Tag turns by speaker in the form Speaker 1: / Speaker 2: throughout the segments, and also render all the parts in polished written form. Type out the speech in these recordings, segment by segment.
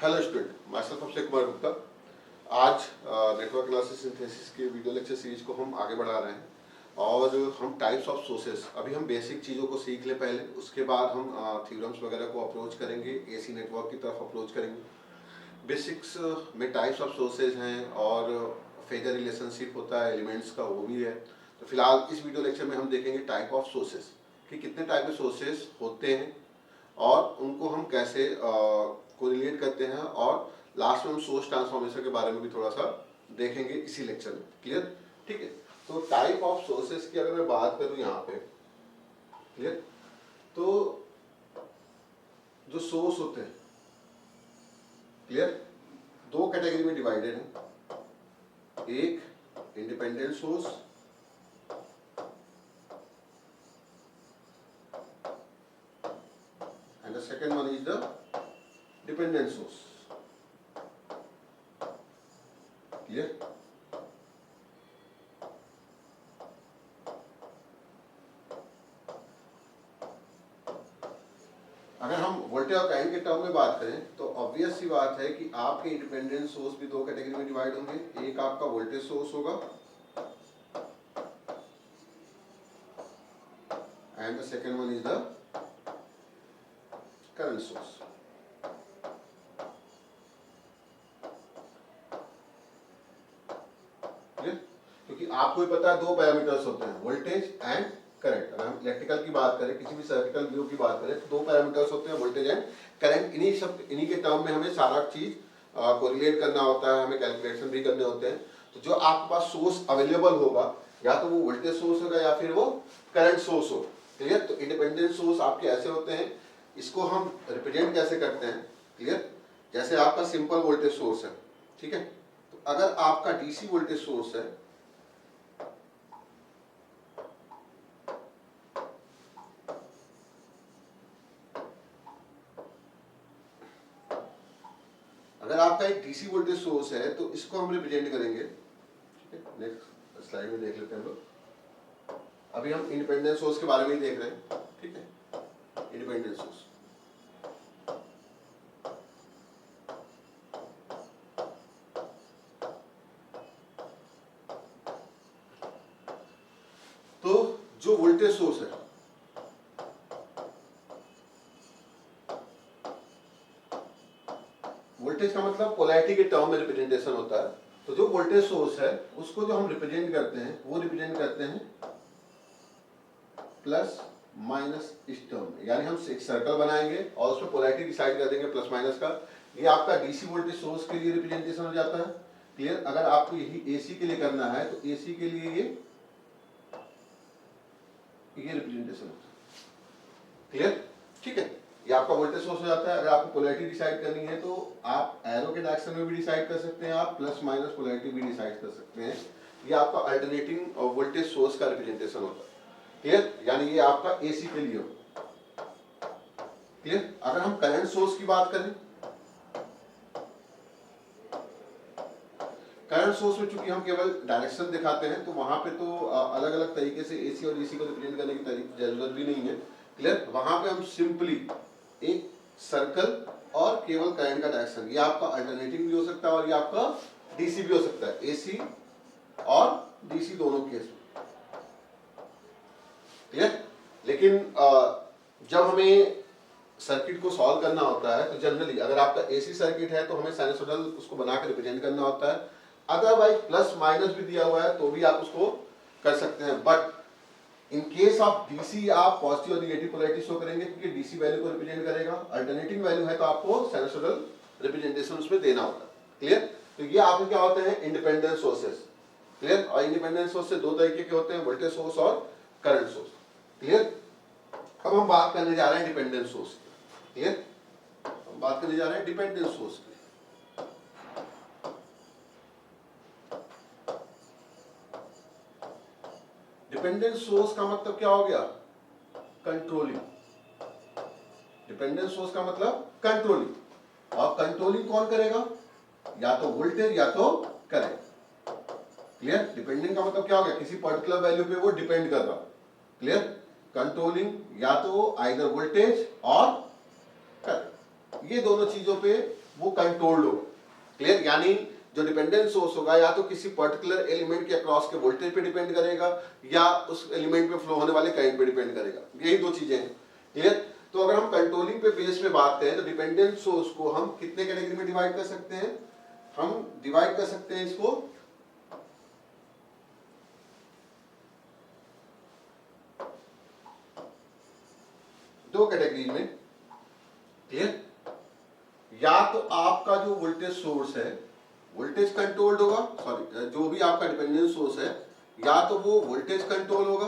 Speaker 1: Hello student, my self Abhishek Kumar Gupta. आज network analysis synthesis के video lecture series को हम आगे बढ़ा रहे हैं और हम टाइप्स ऑफ सोर्सेस, अभी हम बेसिक चीज़ों को सीख ले पहले, उसके बाद हम थ्योरम्स वगैरह को अप्रोच करेंगे, एसी नेटवर्क की तरफ अप्रोच करेंगे। बेसिक्स में टाइप्स ऑफ सोर्सेज हैं और फेजर रिलेशनशिप होता है एलिमेंट्स का, वो भी है। तो फिलहाल इस वीडियो लेक्चर में हम देखेंगे टाइप ऑफ सोर्सेज कि कितने टाइप के सोर्सेज होते हैं और उनको हम कैसे कोरिलेट करते हैं, और लास्ट में हम सोर्स ट्रांसफॉर्मेशन के बारे में भी थोड़ा सा देखेंगे इसी लेक्चर में। क्लियर? ठीक है। तो टाइप ऑफ सोर्सेज की अगर मैं बात करूं यहाँ पे, क्लियर, तो जो सोर्स होते हैं, क्लियर, दो कैटेगरी में डिवाइडेड है। एक independent source and the second one is the dependent source. Clear? अगर हम वोल्टेज और करंट के टर्म में बात करें तो ऑब्वियस सी बात है कि आपके इंडिपेंडेंट सोर्स भी दो कैटेगरी में डिवाइड होंगे। एक आपका वोल्टेज सोर्स होगा and the second one is the current source. क्योंकि आपको भी पता है दो पैरामीटर्स होते हैं, वोल्टेज एंड करंट। अगर हम इलेक्ट्रिकल की बात करें, किसी भी सर्किटल व्यू की बात करें, तो दो पैरामीटर्स होते हैं, वोल्टेज एंड करंट। इन्हीं के टर्म में हमें सारा चीज कोरिलेट करना होता है, हमें कैलकुलेशन भी करने होते हैं। तो जो आपके पास सोर्स अवेलेबल होगा, या तो वो वोल्टेज सोर्स होगा या फिर वो करंट सोर्स हो। क्लियर? तो इंडिपेंडेंट सोर्स आपके ऐसे होते हैं, इसको हम रिप्रेजेंट कैसे करते हैं? क्लियर? जैसे आपका सिंपल वोल्टेज सोर्स है, ठीक है, तो अगर आपका डीसी वोल्टेज सोर्स है, अगर आपका एक डीसी वोल्टेज सोर्स है तो इसको हम रिप्रेजेंट करेंगे। नेक्स्ट स्लाइड में देख लेते हैं हम लोग। अभी हम इंडिपेंडेंट सोर्स के बारे में ही देख रहे हैं, ठीक है, इंडिपेंडेंट सोर्स। तो जो वोल्टेज सोर्स है, वोल्टेज का मतलब पोलैरिटी के टर्म में रिप्रेजेंटेशन होता है। तो जो वोल्टेज सोर्स है उसको जो हम रिप्रेजेंट करते हैं, वो रिप्रेजेंट करते हैं प्लस माइनस इस टर्म में। यानी हम एक सर्कल बनाएंगे और उसमें पोलैरिटी डिसाइड कर देंगे प्लस माइनस का। ये आपका डीसी वोल्टेज सोर्स के लिए रिप्रेजेंटेशन हो जाता है। क्लियर? अगर आपको यही एसी के लिए करना है तो एसी के लिए ये रिप्रेजेंटेशन होता है। क्लियर? ठीक है, ये आपका वोल्टेज सोर्स हो जाता है। अगर आपको पोलैरिटी डिसाइड करनी है तो आप एरो के डायरेक्शन में भी डिसाइड कर सकते हैं, आप प्लस माइनस पोलैरिटी भी डिसाइड कर सकते हैं। ये आपका अल्टरनेटिंग वोल्टेज सोर्स का रिप्रेजेंटेशन होता है। क्लियर? यानी ये आपका एसी के लिए हो। क्लियर? अगर हम करंट सोर्स की बात करें, करंट सोर्स में चूंकि हम केवल डायरेक्शन दिखाते हैं तो वहां पे तो अलग अलग तरीके से एसी और डीसी को रिप्रेजेंट करने की जरूरत भी नहीं है। क्लियर? वहां पे हम सिंपली एक सर्कल और केवल करंट का डायरेक्शन, ये आपका अल्टरनेटिंग भी हो सकता है और ये आपका डीसी भी हो सकता है, एसी और डीसी दोनों केस में। क्लियर? लेकिन जब हमें सर्किट को सॉल्व करना होता है तो जनरली अगर आपका एसी सर्किट है तो हमें साइनसोइडल उसको बनाकर रिप्रेजेंट करना होता है। अदरवाइज प्लस माइनस भी दिया हुआ है तो भी आप उसको कर सकते हैं। But in case of DC आप पॉजिटिव और निगेटिव पोलैरिटी शो करेंगे, क्योंकि डीसी वैल्यू को रिप्रेजेंट करेगा। अल्टरनेटिंग वैल्यू है तो आपको साइनसोइडल रिप्रेजेंटेशन उसमें देना होता है। क्लियर? तो ये आपके क्या होते हैं? Independent sources. क्लियर? और इंडिपेंडेंट सोर्स से दो तरीके के होते हैं, वोल्टेज सोर्स और करंट सोर्स। क्लियर? अब हम बात करने जा रहे हैं डिपेंडेंट सोर्स की। क्लियर? हम बात करने जा रहे हैं डिपेंडेंट सोर्स की। डिपेंडेंट सोर्स का मतलब क्या हो गया? कंट्रोलिंग। डिपेंडेंट सोर्स का मतलब कंट्रोलिंग। और कंट्रोलिंग कौन करेगा? या तो वोल्टेज या तो करंट। क्लियर? डिपेंडेंट का मतलब क्या हो गया? किसी पर्टिकुलर वैल्यू पे वो डिपेंड कर रहा। क्लियर? कंट्रोलिंग या तो आइदर वोल्टेज और करंट, ये दोनों चीजों पे वो कंट्रोल्ड होगा। क्लियर? यानी जो डिपेंडेंट सोर्स होगा या तो किसी पर्टिकुलर एलिमेंट के अक्रॉस के वोल्टेज पे डिपेंड करेगा या उस एलिमेंट पे फ्लो होने वाले करंट पे डिपेंड करेगा। यही दो चीजें हैं। क्लियर? तो अगर हम कंट्रोलिंग पे बेस में बात करें तो डिपेंडेंट सोर्स को हम कितने कैटेगरी में डिवाइड कर सकते हैं? हम डिवाइड कर सकते हैं इसको दो कैटेगरी में। क्लियर? या तो आपका जो वोल्टेज सोर्स है वोल्टेज कंट्रोल्ड होगा, सॉरी जो भी आपका डिपेंडेंट सोर्स है या तो वो वोल्टेज कंट्रोल होगा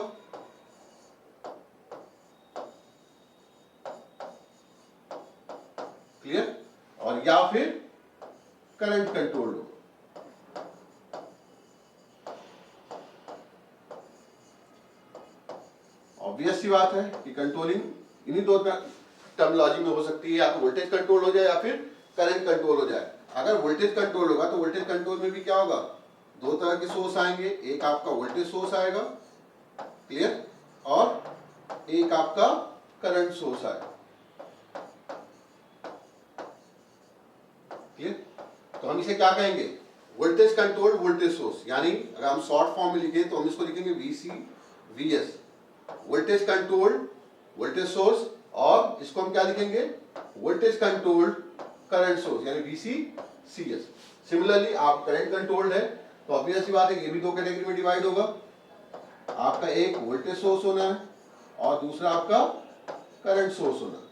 Speaker 1: क्लियर, और या फिर करंट कंट्रोल्ड होगा। ऑब्वियस सी बात है कि कंट्रोलिंग इन्हीं दो टर्मिनोलॉजी में हो सकती है, या तो वोल्टेज कंट्रोल हो जाए या फिर करंट कंट्रोल हो जाए। अगर वोल्टेज कंट्रोल होगा तो वोल्टेज कंट्रोल में भी क्या होगा, दो तरह के सोर्स आएंगे, एक आपका वोल्टेज सोर्स आएगा क्लियर, और एक आपका करंट सोर्स आएगा क्लियर। तो हम इसे क्या कहेंगे, वोल्टेज कंट्रोल्ड वोल्टेज सोर्स, यानी अगर हम शॉर्ट फॉर्म में लिखें तो हम इसको लिखेंगे VC VS, voltage controlled voltage source, और इसको हम क्या लिखेंगे, वोल्टेज कंट्रोल्ड करंट सोर्स यानी वीसी सीएस। सिमिलरली आप करंट कंट्रोल्ड है तो ऑब्वियस सी बात है ये भी दो कैटेगरी में डिवाइड होगा। आपका एक वोल्टेज सोर्स होना है और दूसरा आपका करंट सोर्स होना है।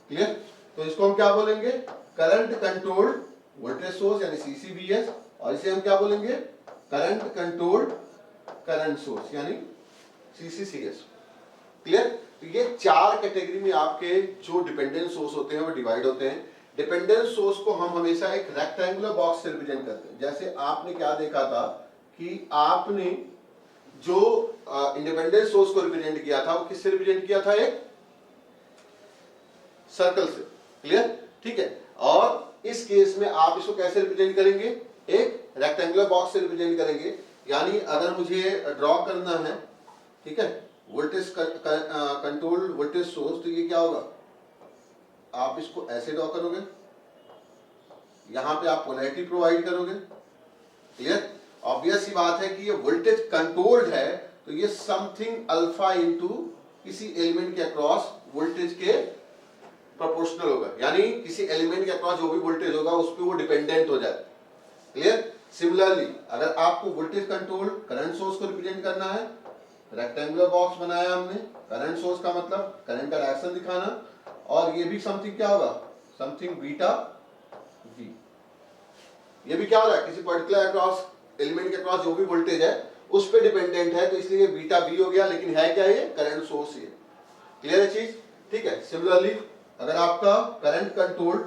Speaker 1: क्लियर? तो इसको हम क्या बोलेंगे, करंट कंट्रोल्ड वोल्टेज सोर्स यानी सीसीवीएस, और इसे हम क्या बोलेंगे, करंट कंट्रोल्ड करंट सोर्स यानी सीसीसीएस। क्लियर? तो ये चार कैटेगरी में आपके जो डिपेंडेंट सोर्स होते हैं वो डिवाइड होते हैं। डिपेंडेंट सोर्स को हम हमेशा एक रेक्टेंगुलर बॉक्स से रिप्रेजेंट करते हैं। जैसे आपने क्या देखा था कि आपने जो इंडिपेंडेंट सोर्स को रिप्रेजेंट किया था वो किससे रिप्रेजेंट किया था, एक सर्कल से। क्लियर? ठीक है। और इस केस में आप इसको कैसे रिप्रेजेंट करेंगे, एक रेक्टेंगुलर बॉक्स से रिप्रेजेंट करेंगे। यानी अगर मुझे ड्रॉ करना है, ठीक है, वोल्टेज कंट्रोल वोल्टेज सोर्स, तो ये क्या होगा, आप इसको ऐसे ड्रॉ करोगे, यहां पे आप पोलैरिटी प्रोवाइड करोगे। क्लियर? ऑब्वियस सी बात है कि ये वोल्टेज कंट्रोल्ड है तो ये समथिंग अल्फा इनटू किसी एलिमेंट के अक्रॉस वोल्टेज के प्रोपोर्शनल होगा, यानी किसी एलिमेंट के अक्रॉस जो भी वोल्टेज होगा उस पर वो डिपेंडेंट हो जाए। क्लियर? सिमिलरली अगर आपको वोल्टेज कंट्रोल करंट सोर्स को रिप्रेजेंट करना है, रेक्टेंगुलर बॉक्स बनाया हमने, करंट सोर्स का मतलब करंट का डायरेक्शन दिखाना, और ये भी समथिंग क्या होगा, समथिंग बीटा वी। ये भी क्या हो रहा है, किसी पर्टिकुलर अक्रॉस एलिमेंट के अक्रॉस जो भी वोल्टेज है उस पर डिपेंडेंट है, तो इसलिए बीटा वी हो गया, लेकिन है क्या, ये करंट सोर्स। ये क्लियर है चीज? ठीक है। सिमिलरली अगर आपका करंट कंट्रोल्ड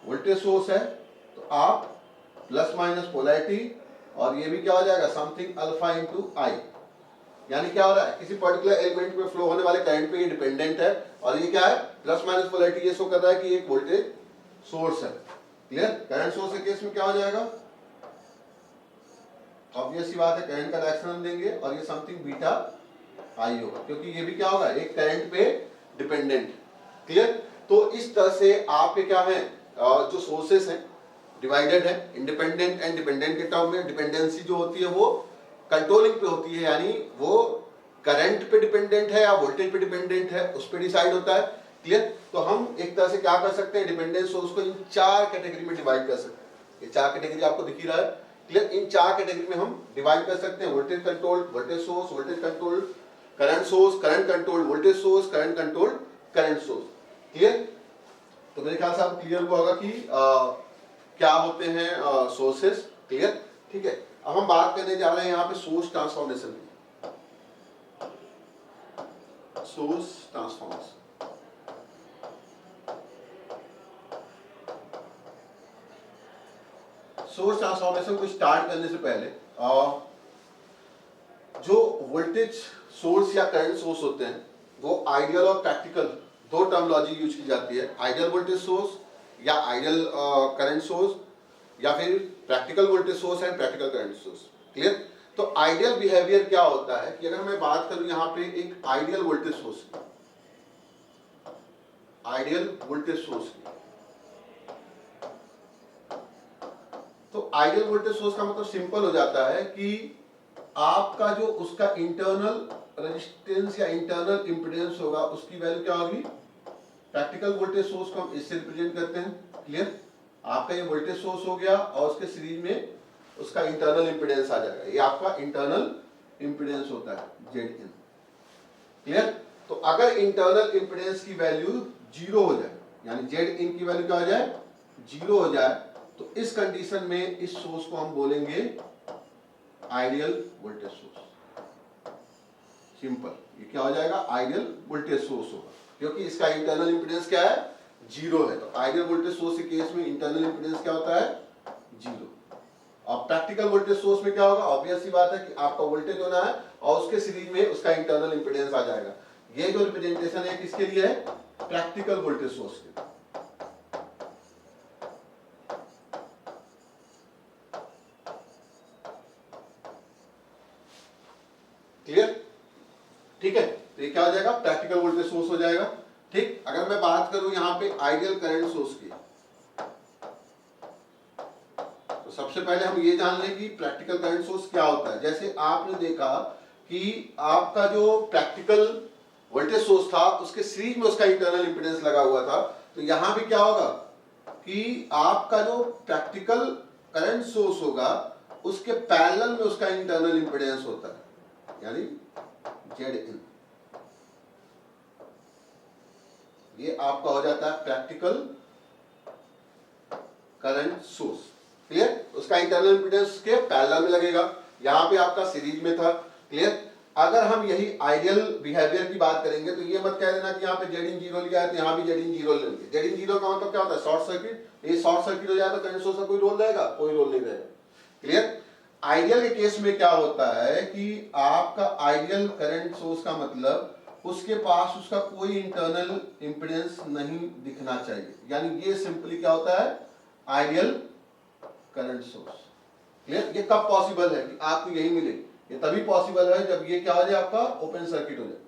Speaker 1: वोल्टेज सोर्स है तो आप प्लस माइनस पोलैरिटी, और ये भी क्या हो जाएगा, समथिंग अल्फा इनटू आई, यानी क्या हो रहा है, किसी पर्टिकुलर एलिमेंट में फ्लो होने वाले करंट पे ये डिपेंडेंट है, और ये क्या है, प्लस माइनस पोलैरिटी, ये शो कर रहा है कि एक वोल्टेज सोर्स है। क्लियर? करंट सोर्स के केस में क्या हो जाएगा, ऑब्वियस सी बात है करंट का डायरेक्शन हम देंगे और ये समथिंग बीटा आई होगा, क्योंकि ये भी क्या होगा, एक करंट पे डिपेंडेंट। क्लियर? तो इस तरह से आपके क्या है, जो सोर्सेस हैं डिवाइडेड है इंडिपेंडेंट एंड डिपेंडेंट के टर्म में। डिपेंडेंसी जो होती है वो कंट्रोलिंग पे होती है, यानी वो करंट पे डिपेंडेंट है या वोल्टेज पे डिपेंडेंट है उस पे डिसाइड होता है। क्लियर? तो हम एक तरह से क्या कर सकते हैं, डिपेंडेंट सोर्स को इन चार कैटेगरी में डिवाइड कर सकते हैं। ये चार कैटेगरी आपको दिख ही रहा है। क्लियर? इन चार कैटेगरी में हम डिवाइड कर सकते हैं, voltage control voltage source, voltage control current source, current control voltage source, current control current source. Clear? तो मेरे ख्याल से आपको क्लियर हुआ होगा कि क्या होते हैं सोर्सेस। क्लियर? ठीक है। अब हम बात करने जा रहे हैं यहाँ पे सोर्स ट्रांसफॉर्मेशन की। सोर्स ट्रांसफॉर्मेशन, सोर्स ट्रांसफॉर्मेशन को स्टार्ट करने से पहले जो वोल्टेज सोर्स या करंट सोर्स होते हैं वो आइडियल और प्रैक्टिकल दो टर्मिनोलॉजी यूज की जाती है, आइडियल वोल्टेज सोर्स या आइडियल करंट सोर्स, या फिर practical voltage source and practical current source. Clear? तो आइडियल बिहेवियर क्या होता है कि अगर मैं बात करूं यहां पे एक आइडियल वोल्टेज सोर्स की, आइडियल वोल्टेज सोर्स की, तो आइडियल वोल्टेज सोर्स का मतलब सिंपल हो जाता है कि आपका जो उसका इंटरनल रेजिस्टेंस या इंटरनल इंपीडेंस होगा उसकी वैल्यू क्या होगी। प्रैक्टिकल वोल्टेज सोर्स को हम इससे रिप्रेजेंट करते हैं। क्लियर, आपका ये वोल्टेज सोर्स हो गया और उसके सीरीज में उसका इंटरनल इंपीडेंस आ जाएगा, ये आपका इंटरनल इंपीडेंस होता है Zin। क्लियर, तो अगर इंटरनल इंपीडेंस की वैल्यू जीरो हो जाए, यानी Zin की वैल्यू क्या हो जाए, जीरो हो जाए, तो इस कंडीशन में इस सोर्स को हम बोलेंगे आइडियल वोल्टेज सोर्स। सिंपल, ये क्या हो जाएगा, आइडियल वोल्टेज सोर्स होगा, क्योंकि इसका इंटरनल इंपीडेंस क्या है, जीरो है। तो आइडियल वोल्टेज सोर्स के केस में इंटरनल इंपीडेंस क्या होता है, जीरो। और प्रैक्टिकल वोल्टेज सोर्स में क्या होगा, ऑब्वियस सी बात है कि आपका वोल्टेज होना है और उसके सीरीज में उसका इंटरनल इंपीडेंस आ जाएगा। ये जो रिप्रेजेंटेशन है किसके लिए है, प्रैक्टिकल वोल्टेज सोर्स के। क्लियर, ठीक है, तो ये क्या हो जाएगा, प्रैक्टिकल वोल्टेज सोर्स हो जाएगा। ठीक, अगर मैं बात करूं यहां पे आइडियल करंट सोर्स की, तो सबसे पहले हम ये जान लें कि प्रैक्टिकल करंट सोर्स क्या होता है। जैसे आपने देखा कि आपका जो प्रैक्टिकल वोल्टेज सोर्स था उसके सीरीज में उसका इंटरनल इंपीडेंस लगा हुआ था, तो यहां भी क्या होगा कि आपका जो प्रैक्टिकल करंट सोर्स होगा उसके पैरेलल में उसका इंटरनल इंपीडेंस होता है, यानी Zin। ये आपका हो जाता है प्रैक्टिकल करंट सोर्स। क्लियर, उसका इंटरनल इंपीडेंस के पैरेलल में लगेगा, यहां पे आपका सीरीज में था। क्लियर, अगर हम यही आइडियल बिहेवियर की बात करेंगे तो ये मत कह देना कि यहाँ पे Zin जीरो लिया है तो यहाँ भी Zin जीरो लेंगे। Zin जीरो का मतलब क्या होता है, शॉर्ट सर्किट। ये शॉर्ट सर्किट हो जाए तो करंट सोर्स का कोई रोल रहेगा, कोई रोल नहीं रहेगा। क्लियर, आइडियल के केस में क्या होता है कि आपका आइडियल करंट सोर्स का मतलब उसके पास उसका कोई इंटरनल इंपीडेंस नहीं दिखना चाहिए, यानी ये सिंपली क्या होता है, आइडियल करंट सोर्स। क्लियर, ये कब पॉसिबल है कि आपको यही मिले, ये तभी पॉसिबल है जब ये क्या हो जाए, आपका ओपन सर्किट हो जाए।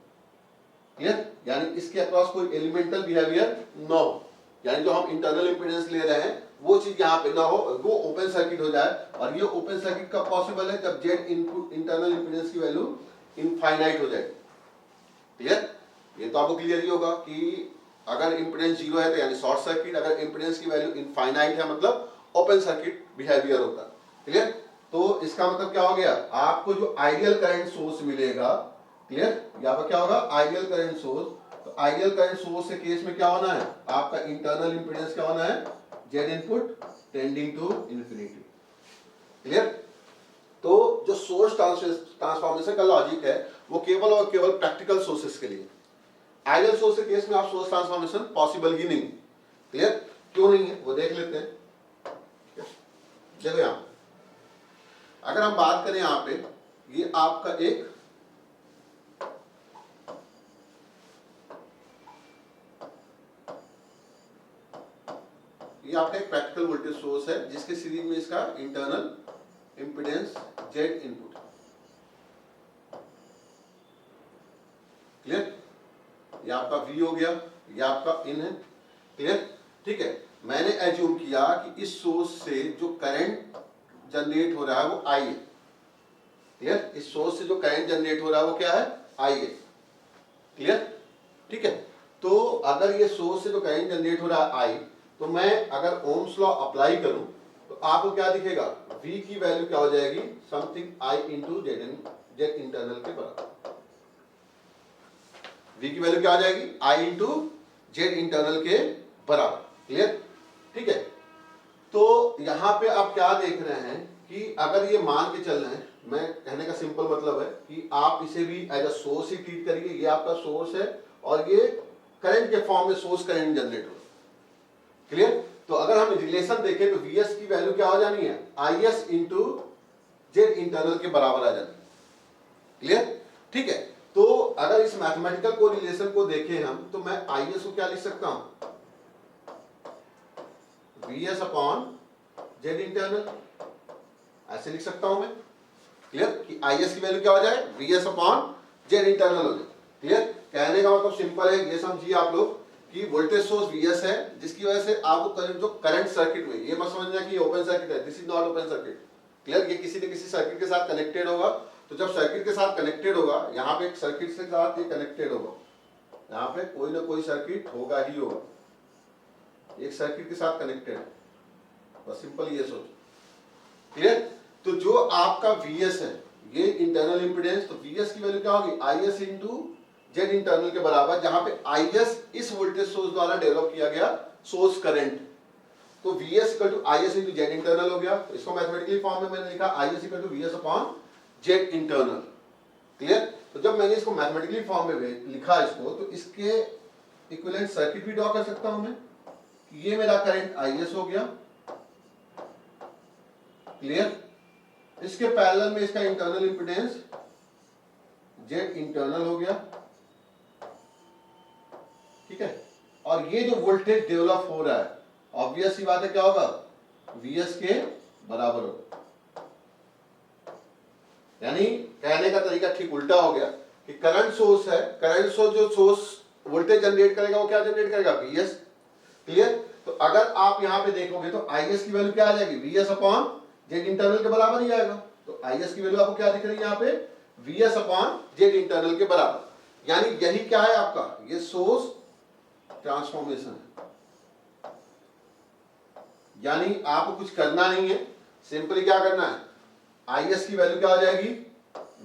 Speaker 1: क्लियर, यानी इसके अक्रॉस कोई एलिमेंटल बिहेवियर ना हो, यानी जो हम इंटरनल इंपीडेंस ले रहे हैं वो चीज यहाँ पे ना हो, वो ओपन सर्किट हो जाए। और ये ओपन सर्किट कब पॉसिबल है, जब Z इनपुट इंटरनल इंपीडेंस की वैल्यू इनफाइनाइट हो जाए। क्लियर, ये तो आपको क्लियर ही होगा कि अगर इंपीडेंस जीरो है तो यानी शॉर्ट सर्किट, अगर इंपीडेंस की वैल्यू इनफाइनाइट है मतलब ओपन सर्किट बिहेवियर होता है। क्लियर, तो इसका मतलब क्या हो गया, आपको जो आइडियल करंट सोर्स मिलेगा, क्लियर, यहाँ पर क्या होगा, आइडियल करंट सोर्स। तो आइडियल करंट सोर्स के केस में क्या होना है, आपका इंटरनल इंपीडेंस क्या होना है, Z input tending to infinity. Clear, तो जो सोर्स ट्रांसफॉर्मेशन का लॉजिक है वो केवल और केवल प्रैक्टिकल सोर्सेस के लिए। आइडियल सोर्स के केस में आप सोर्स ट्रांसफॉर्मेशन पॉसिबल ही नहीं। क्लियर, क्यों नहीं है वो देख लेते हैं। देखो यहां अगर हम बात करें यहां पे, ये आपका एक आपका एक प्रैक्टिकल वोल्टेज सोर्स है जिसके सीरीज में इसका internal impedance Z input. Clear, ये आपका V हो गया, ये आपका इन है। क्लियर, ठीक है, मैंने एज्यूम किया कि इस सोर्स से जो करंट जनरेट हो रहा है वो I है। क्लियर, इस सोर्स से जो करंट जनरेट हो रहा है वो क्या है, I है। क्लियर, ठीक है, तो अगर ये सोर्स से जो करंट जनरेट हो रहा है I, तो मैं अगर ओम्स लॉ अप्लाई करूं तो आपको क्या दिखेगा, V की वैल्यू क्या हो जाएगी, something I into Z internal के बराबर। V की वैल्यू क्या हो जाएगी, I इंटू Z इंटरनल के बराबर। क्लियर, ठीक है, तो यहां पे आप क्या देख रहे हैं कि अगर ये मान के चल रहे हैं, मैं कहने का सिंपल मतलब है कि आप इसे भी एज अ सोर्स ही ट्रीट करिए। ये आपका सोर्स है और ये करंट के फॉर्म में सोर्स करंट जनरेट हो। क्लियर, तो अगर हम रिलेशन देखें तो Vs की वैल्यू क्या हो जानी है, Is इंटू Z इंटरनल के बराबर आ जानी है। क्लियर, ठीक है, तो अगर इस मैथमेटिकल को रिलेशन को देखें हम, तो मैं Is को क्या लिख सकता हूं, Vs अपॉन Z इंटरनल, ऐसे लिख सकता हूं मैं। क्लियर, कि आई एस की वैल्यू क्या हो जाए, V S upon Z internal हो जाए। क्लियर, कहने का मतलब सिंपल है, ये समझिए आप लोग कि वोल्टेज सोर्स वीएस है, जिसकी वजह से आपको करंट, जो करंट सर्किट में, ये मत समझना कि ओपन सर्किट है, this is not open circuit. Clear, ये किसी न किसी सर्किट के साथ कनेक्टेड होगा। तो जब सर्किट के साथ कनेक्टेड होगा, यहाँ पे एक सर्किट से साथ ये कनेक्टेड होगा, यहाँ पे कोई ना कोई सर्किट होगा ही होगा, एक सर्किट के साथ कनेक्टेड है, बस सिंपल ये सोचो। क्लियर, तो जो आपका वीएस है ये इंटरनल इंपीडेंस, तो वीएस की वैल्यू क्या होगी, I S into Z internal के बराबर, जहां पे आई एस इस वोल्टेज सोर्स द्वारा डेवलप किया गया सोर्स करंट। तो VS equal to I S into Z internal हो गया। तो इसको मैथमेटिकली फॉर्म में मैंने लिखा I S equal to VS upon Z internal. Clear, तो जब मैंने इसको मैथमेटिकली फॉर्म में लिखा इसको, तो इसके इक्विवेलेंट सर्किट भी ड्रॉ कर सकता हूं मैं, ये मेरा करंट आई एस हो गया। क्लियर, इसके पैरेलल में इसका इंटरनल इंपीडेंस जेड इंटरनल हो गया। ठीक है, और ये जो वोल्टेज डेवलप हो रहा है, ऑब्वियस सी बात है क्या होगा, वीएस के बराबर होगा। यानी कहने का तरीका ठीक उल्टा हो गया कि करंट सोर्स है, करंट सोर्स जो सोर्स वोल्टेज जनरेट करेगा वो क्या जनरेट करेगा, वीएस। क्लियर, तो अगर आप यहां पे देखोगे तो आईएस की वैल्यू क्या आ जाएगी, वीएस अपॉन जेड इंटरनल के बराबर ही आएगा। तो आईएस की वैल्यू आपको क्या दिख रही है यहाँ पे, वीएस अपॉन जेड इंटरनल के बराबर। यानी यही क्या है आपका, ये सोर्स ट्रांसफॉर्मेशन है। यानी आपको कुछ करना नहीं है, सिंपली क्या करना है, आईएस की वैल्यू क्या हो जाएगी,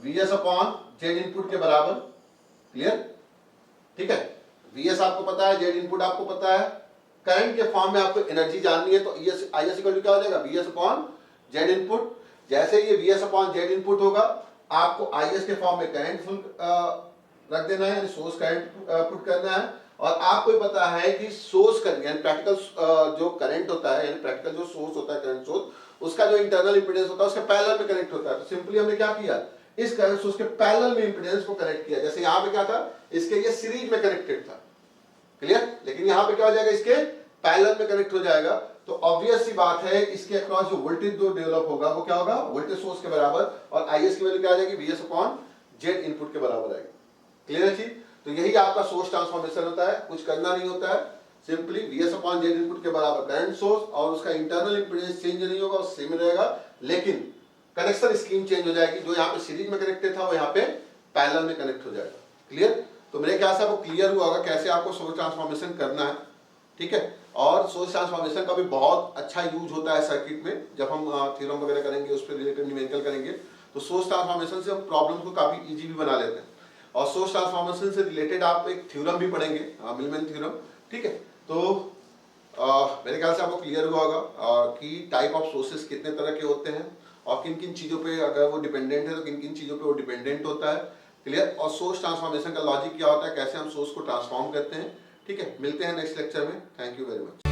Speaker 1: वीएस अपॉन जेड इनपुट के बराबर। क्लियर, ठीक है, वीएस आपको पता है, जेड इनपुट आपको पता है, करंट के फॉर्म में आपको एनर्जी जाननी है, तो आईएस इक्वल टू क्या हो जाएगा, वीएस अपॉन जेड इनपुट। जैसे ये वीएस अपॉन जेड इनपुट होगा, आपको आईएस के फॉर्म में करंट फुल रख देना है, यानी सोर्स करंट पुट करना है। और आपको पता है कि सोर्स करंट यानी प्रैक्टिकल जो करंट होता है, यानी प्रैक्टिकल जो सोर्स होता है करंट सोर्स, उसका जो इंटरनल इंपीडेंस होता है उसके पैरेलल में कनेक्ट होता है। तो सिंपली हमने क्या किया, इस करंट सोर्स के पैरेलल में इंपीडेंस को कनेक्ट किया। जैसे यहाँ पे क्या था, इसके ये सीरीज में कनेक्टेड था। क्लियर, लेकिन यहाँ पे क्या हो जाएगा, इसके पैरेलल में कनेक्ट हो जाएगा। तो ऑब्वियस सी बात है, इसके अक्रॉस जो वोल्टेज जो डेवलप होगा वो क्या होगा, वोल्टेज सोर्स के बराबर, और आईएस की वैल्यू क्या आ जाएगी, वीएस अपॉन जेड इनपुट के बराबर आएगी। क्लियर है जी, तो यही आपका सोर्स ट्रांसफॉर्मेशन होता है, कुछ करना नहीं होता है, simply VS upon Z input के बराबर करंट सोर्स, और उसका इंटरनल इंपीडेंस चेंज नहीं होगा, सेम रहेगा, लेकिन कनेक्शन स्कीम चेंज हो जाएगी। जो यहाँ पे सीरीज में कनेक्टेड था वो यहाँ पे पैरेलल में कनेक्ट हो जाएगा। क्लियर, तो मेरे ख्याल से आपको क्लियर हुआ होगा कैसे आपको सोर्स ट्रांसफॉर्मेशन करना है। ठीक है, और सोर्स ट्रांसफॉर्मेशन का भी बहुत अच्छा यूज होता है सर्किट में, जब हम थ्योरम वगैरह करेंगे, उस पर रिलेटेड न्यूमेरिकल करेंगे, तो सोर्स ट्रांसफॉर्मेशन से हम प्रॉब्लम को काफी इजी भी बना लेते हैं। और सोर्स ट्रांसफॉर्मेशन से रिलेटेड आप एक थ्योरम भी पढ़ेंगे, मिलमैन थ्योरम। ठीक है, तो मेरे ख्याल से आपको क्लियर हुआ होगा कि टाइप ऑफ सोर्सेस कितने तरह के होते हैं, और किन किन चीज़ों पे अगर वो डिपेंडेंट है तो किन किन चीज़ों पे वो डिपेंडेंट होता है। क्लियर, और सोर्स ट्रांसफॉर्मेशन का लॉजिक क्या होता है, कैसे हम सोर्स को ट्रांसफॉर्म करते हैं। ठीक है, मिलते हैं नेक्स्ट लेक्चर में। Thank you very much.